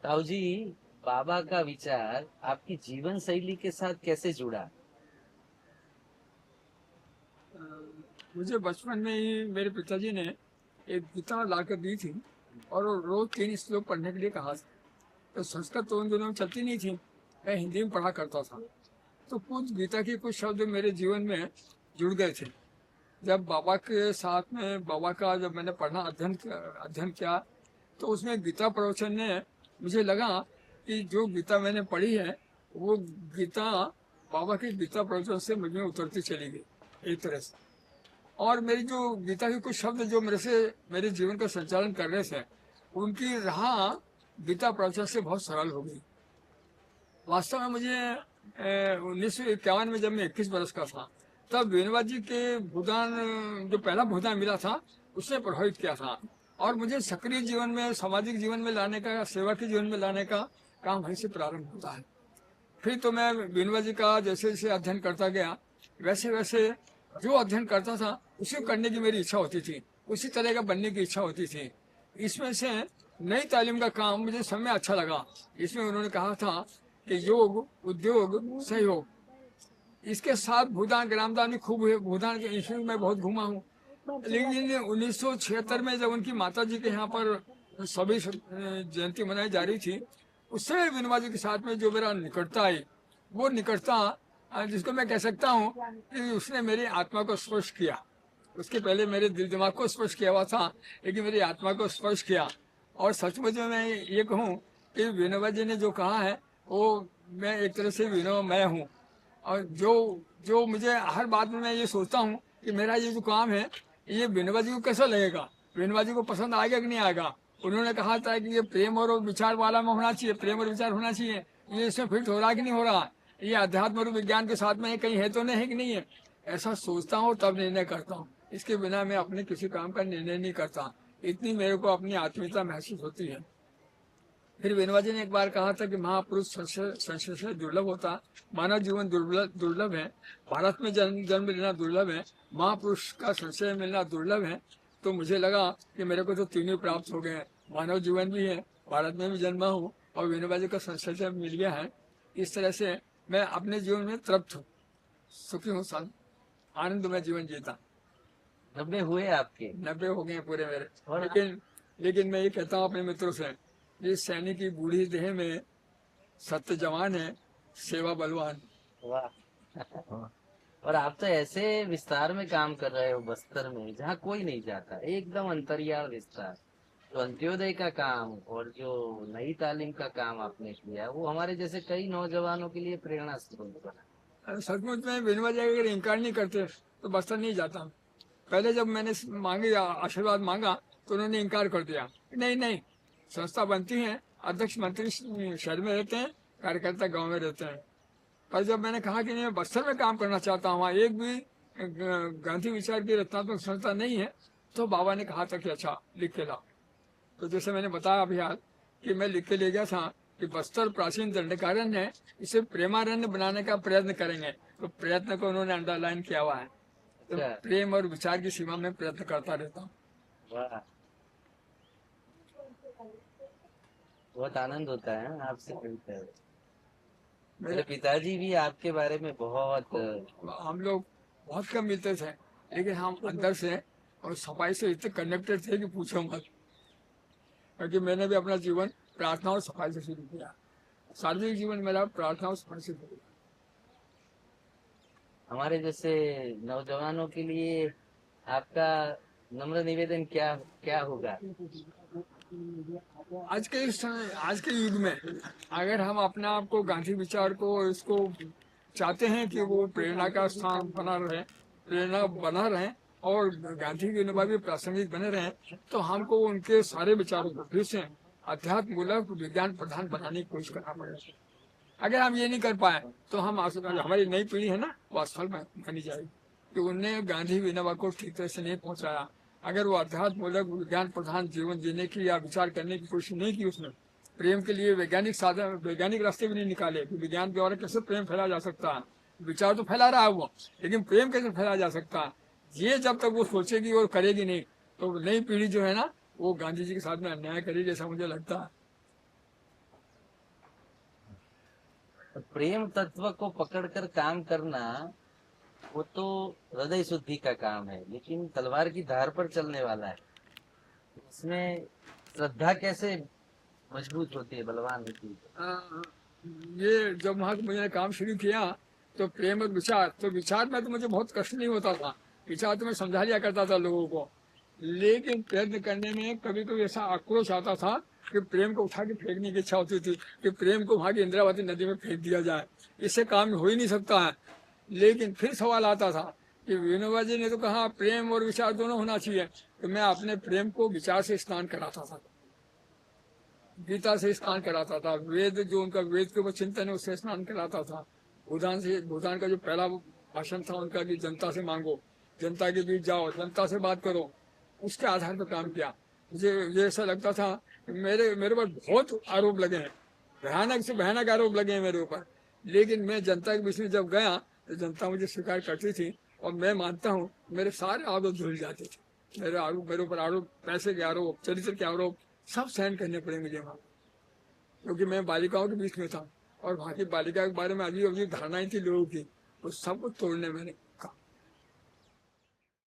ताऊ जी, बाबा का विचार आपकी जीवन शैली के साथ कैसे जुड़ा? अ, मुझे बचपन में ही मेरे पिताजी ने एक गीता ला कर दी थी और वो रोज 3 श्लोक पढ़ने के लिए कहा था। तो संस्कृत तो उन दिनों में चलती नहीं थी, मैं हिंदी में पढ़ा करता था। तो कुछ गीता के कुछ शब्द मेरे जीवन में जुड़ गए थे। जब बाबा के साथ में बाबा का जब मैंने पढ़ना अध्ययन किया, तो उसमें गीता प्रवचन ने मुझे लगा कि जो गीता मैंने पढ़ी है वो गीता बाबा की गीता प्रवचन से मुझ में उतरती चली गई एक तरह से। और मेरी जो गीता के कुछ शब्द जो मेरे जीवन का संचालन कर रहे थे, उनकी राह गीता प्रवचन से बहुत सरल हो गई। वास्तव में मुझे 1951 में जब मैं 21 वर्ष का था, तब वेणुवा जी के भूदान, जो पहला भूदान मिला था, उसने प्रभावित किया था। और मुझे सक्रिय जीवन में, सामाजिक जीवन में लाने का, सेवा के जीवन में लाने का काम वहीं से प्रारंभ होता है। फिर तो मैं वेणुवा जी का जैसे जैसे अध्ययन करता गया, वैसे वैसे जो अध्ययन करता था उसे करने की मेरी इच्छा होती थी, उसी तरह का बनने की इच्छा होती थी। इसमें से नई तालीम का काम मुझे समय अच्छा लगा। इसमें उन्होंने कहा था कि योग, उद्योग, सहयोग, इसके साथ भूदान, ग्रामदान भी खूब हुए। भूदान के इंस्टीट्यूट में बहुत घूमा हूँ। लेकिन 1976 में जब उनकी माता जी के यहाँ पर सभी जयंती मनाई जा रही थी, उससे विनोबा जी के साथ में जो मेरा निकटता आई, वो निकटता जिसको मैं कह सकता हूँ कि उसने मेरी आत्मा को स्पर्श किया। उसके पहले मेरे दिल दिमाग को स्पर्श किया हुआ था, लेकिन मेरी आत्मा को स्पर्श किया। और सचमुच में मैं ये कहूँ कि विनोबा जी ने जो कहा है, वो मैं एक तरह से विनोमय हूँ। और जो जो मुझे हर बात में मैं ये सोचता हूँ कि मेरा ये जो काम है, ये विनोबा जी को कैसा लगेगा, विनोबा जी को पसंद आएगा कि नहीं आएगा। उन्होंने कहा था कि ये प्रेम और विचार वाला में होना चाहिए, प्रेम और विचार होना चाहिए। ये इसमें फिट हो रहा है कि नहीं हो रहा, ये अध्यात्म और विज्ञान के साथ में कहीं है तो नहीं है कि नहीं है। ऐसा सोचता हूँ तब निर्णय करता हूँ, इसके बिना मैं अपने किसी काम का निर्णय नहीं करता। इतनी मेरे को अपनी आत्मीयता महसूस होती है। फिर वेणुवा जी ने एक बार कहा था कि महापुरुष संशय से दुर्लभ होता, मानव जीवन दुर्लभ दुर्लभ है, भारत में जन्म जन्म लेना दुर्लभ है, महापुरुष का संशय मिलना दुर्लभ है। तो मुझे लगा कि मेरे को तो तीनों प्राप्त हो गए हैं, मानव जीवन भी है, भारत में भी जन्मा हूँ और वेणुवा जी का संशय से मिल गया है। इस तरह से मैं अपने जीवन में तृप्त हूँ, सुखी हूँ, आनंद में जीवन जीता। 90 हुए आपके? 90 हो गए पूरे मेरे। और लेकिन लेकिन मैं ये कहता हूँ अपने मित्रों से, इस सैनिक की बूढ़ी देह में सत्य जवान है, सेवा बलवान। वाह! और आप तो ऐसे विस्तार में काम कर रहे हो बस्तर में, जहाँ कोई नहीं जाता, एकदम अंतरियाळ विस्तार। तो अंत्योदय का काम और जो नई तालीम का काम आपने किया, वो हमारे जैसे कई नौजवानों के लिए प्रेरणा स्रोत बना। सचमुच में बिनवा जी अगर इनकार नहीं करते तो बस्तर नहीं जाता। पहले जब मैंने मांगे आशीर्वाद मांगा तो उन्होंने इनकार कर दिया, नहीं नहीं, संस्था बनती है, अध्यक्ष मंत्री शहर में रहते हैं, कार्यकर्ता गांव में रहते हैं। पर जब मैंने कहा कि नहीं, मैं बस्तर में काम करना चाहता हूँ, वहाँ एक भी गांधी विचार की रचनात्मक संस्था नहीं है, तो बाबा ने कहा था कि अच्छा लिख के लाओ। तो जैसे मैंने बताया अभी हाल कि मैं लिख के ले गया था कि बस्तर प्राचीन दंडकारण्य है, इसे प्रेमारण्य बनाने का प्रयत्न करेंगे। तो प्रयत्न को उन्होंने अंडरलाइन किया हुआ है। तो अच्छा। प्रेम और विचार की सीमा में प्रयत्न करता रहता हूँ। वाह! बहुत आनंद होता है ना आपसे मिलकर। मेरे मेरे पिताजी भी आपके बारे में बहुत हम लोग बहुत कम मिलते थे, लेकिन हम अंदर से और सफाई से इतने कनेक्टेड थे कि पूछो मत। क्योंकि मैंने भी अपना जीवन प्रार्थना और सफाई से शुरू किया। सार्वजनिक जीवन मेरा प्रार्थना और सफाई से शुरू किया। हमारे जैसे नौजवानों के लिए आपका नम्र निवेदन क्या क्या होगा? आज के युग में अगर हम अपने आप को, गांधी विचार को, इसको चाहते हैं कि वो प्रेरणा का स्थान बना रहे, प्रेरणा बना रहे और गांधी की विनोबा भी प्रासंगिक बने रहे, तो हमको उनके सारे विचारों को फिर से अध्यात्म मूलक विज्ञान प्रधान बनाने की कोशिश करना पड़ेगा। अगर हम ये नहीं कर पाए तो हम हमारी नई पीढ़ी है ना, वो असफल बनी जाएगी कि उनने गांधी विनोबा को ठीक तरह से नहीं पहुंचाया। अगर वो अध्यात्म मूलक विज्ञान प्रधान जीवन जीने की या विचार करने की कोशिश नहीं की, उसने प्रेम के लिए वैज्ञानिक साधन, वैज्ञानिक रास्ते भी नहीं निकाले कि विज्ञान के द्वारा कैसे प्रेम फैला जा सकता है। विचार तो फैला रहा है वो, लेकिन प्रेम कैसे फैला जा सकता है, ये जब तक वो सोचेगी और करेगी नहीं, तो नई पीढ़ी जो है ना, वो गांधी जी के साथ में अन्याय करेगी, ऐसा मुझे लगता है। तो प्रेम तत्व को पकड़कर काम करना वो तो हृदय शुद्धि का काम है, लेकिन तलवार की धार पर चलने वाला है। इसमें श्रद्धा कैसे मजबूत होती है, बलवान होती है? आ, ये जब वहाँ मैंने काम शुरू किया तो प्रेम और विचार, तो विचार में तो मुझे बहुत कष्ट नहीं होता था, विचार तो मैं समझा लिया करता था लोगों को, लेकिन प्रयत्न करने में कभी कभी ऐसा आक्रोश आता था कि प्रेम को उठा के फेंकने की इच्छा होती थी कि प्रेम को वहाँ की इंद्रावती नदी में फेंक दिया जाए, इससे काम हो ही नहीं सकता है। लेकिन फिर सवाल आता था कि विनोबा जी ने तो कहा प्रेम और विचार दोनों होना चाहिए, तो मैं अपने प्रेम को विचार से स्नान कराता था, गीता से स्नान कराता था, वेद जो उनका वेद के ऊपर चिंतन है उससे स्नान कराता था, भूटान का जो पहला भाषण था उनका कि जनता से मांगो, जनता के बीच जाओ, जनता से बात करो, उसके आधार पर काम किया। मुझे ऐसा लगता था कि मेरे मेरे ऊपर बहुत आरोप लगे हैं, भयानक से भयानक आरोप लगे हैं मेरे ऊपर, लेकिन मैं जनता के बीच में जब गया तो जनता मुझे स्वीकार करती थी, और मैं मानता हूँ मेरे सारे आरोप धुल जाते थे। मेरे ऊपर आरोप, पैसे के आरोप, चरित्र के आरोप सब सहन करने पड़े मुझे वहाँ, क्योंकि मैं बालिकाओं के बीच में था और वहाँ की बालिका के बारे में अजीब अजीब धारणाएं थी लोगों की, उस सबको तोड़ने मैंने